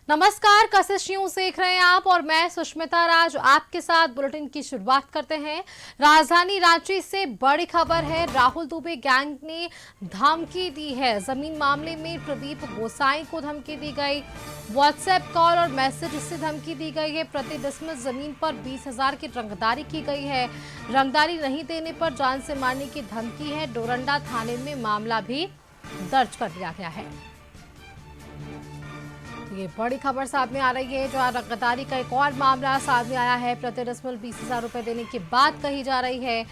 नमस्कार, कशिश न्यूज देख रहे हैं आप और मैं सुष्मिता राज आपके साथ बुलेटिन की शुरुआत करते हैं। राजधानी रांची से बड़ी खबर है। राहुल दुबे गैंग ने धमकी दी है। जमीन मामले में प्रदीप गोसाई को धमकी दी गई। व्हाट्सएप कॉल और मैसेज से धमकी दी गई है। प्रति डिसमिल जमीन पर 20,000 की रंगदारी की गई है। रंगदारी नहीं देने पर जान से मारने की धमकी है। डोरंडा थाने में मामला भी दर्ज कर लिया गया है। ये बड़ी खबर सामने आ रही है। जहां रंगदारी का एक और मामला सामने आया है। प्रति डिसमिल 20,000 रुपए देने की बात कही जा रही है।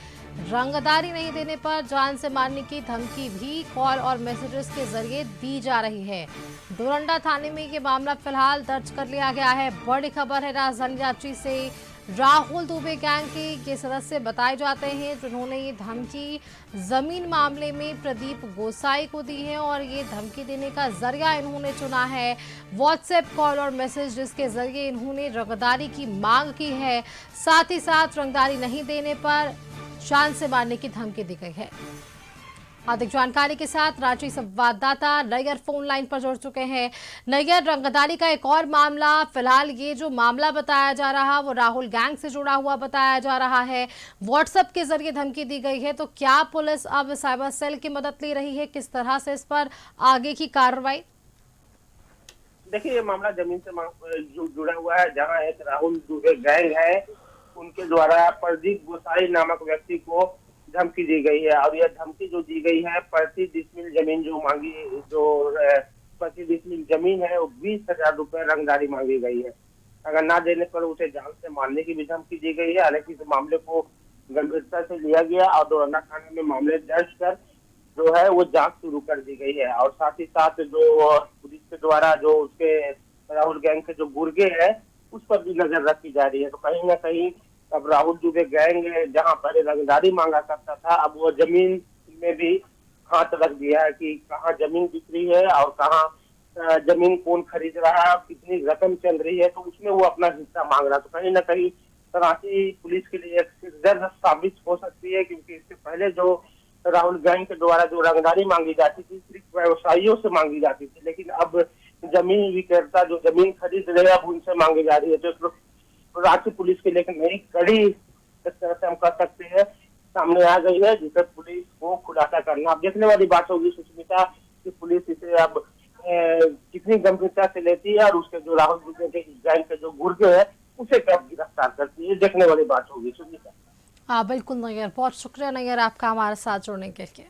रंगदारी नहीं देने पर जान से मारने की धमकी भी कॉल और मैसेजेस के जरिए दी जा रही है। डोरंडा थाने में ये मामला फिलहाल दर्ज कर लिया गया है। बड़ी खबर है राजधानी रांची से। राहुल दुबे गैंग के ये सदस्य बताए जाते हैं जिन्होंने ये धमकी जमीन मामले में प्रदीप गोसाई को दी है और ये धमकी देने का जरिया इन्होंने चुना है व्हाट्सएप कॉल और मैसेज, जिसके जरिए इन्होंने रंगदारी की मांग की है। साथ ही साथ रंगदारी नहीं देने पर जान से मारने की धमकी दी गई है। अधिक जानकारी के साथ रांची संवाददाता नैयर फोन लाइन पर जुड़ चुके हैं। नैयर, रंगदारी का एक और मामला, फिलहाल ये जो मामला बताया जा रहा वो राहुल गैंग से जुड़ा हुआ बताया जा रहा है। व्हाट्सएप के जरिए धमकी दी गई है, तो क्या पुलिस अब साइबर सेल की मदद ले रही है? किस तरह से इस पर आगे की कार्रवाई? देखिए, ये मामला जमीन से जुड़ा हुआ है, जहां एक राहुल दुबे गैंग है, उनके द्वारा प्रदीप गोसाई नामक व्यक्ति को धमकी दी गई है। और यह धमकी जो दी गई है, प्रति डिसमिल जमीन जो मांगी, जो प्रति डिसमिल जमीन है वो 20,000 रुपए रंगदारी मांगी गई है। अगर ना देने पर उसे जान से मारने की भी धमकी दी गई है। हालांकि इस मामले को गंभीरता से लिया गया और डोरंडा थाने में मामले दर्ज कर जो है वो जांच शुरू कर दी गई है। और साथ ही साथ जो पुलिस के द्वारा जो उसके राहुल गैंग के जो गुर्गे हैं उस पर भी नजर रखी जा रही है। तो कहीं ना कहीं अब राहुल दुबे गैंग जहां पहले रंगदारी मांगा करता था, अब वो जमीन में भी हाथ रख दिया है कि कहाँ जमीन बिक रही है और कहाँ जमीन कौन खरीद रहा है, कितनी रकम चल रही है, तो उसमें वो अपना हिस्सा मांग रहा है। तो कहीं ना कहीं रांची पुलिस के लिए एक सिरदर्द साबित हो सकती है, क्योंकि इससे पहले जो राहुल गैंग के द्वारा जो रंगदारी मांगी जाती थी सिर्फ व्यवसायियों से मांगी जाती थी, लेकिन अब जमीन विक्रेता जो जमीन खरीद रहे हैं अब उनसे मांगी जा रही है। तो रांची पुलिस के लिए नई कड़ी इस तरह से हम कह सकते हैं सामने आ गई है, जिसे पुलिस को खुलासा करना अब देखने वाली बात होगी सुष्मिता, कि पुलिस इसे अब कितनी गंभीरता से लेती है और उसके जो राहुल दुबे के गैंग के जो गुर्गे है उसे कब गिरफ्तार करती है, देखने वाली बात होगी सुष्मिता। हाँ बिल्कुल नैयर, बहुत शुक्रिया नैयर आपका हमारे साथ जुड़ने के लिए।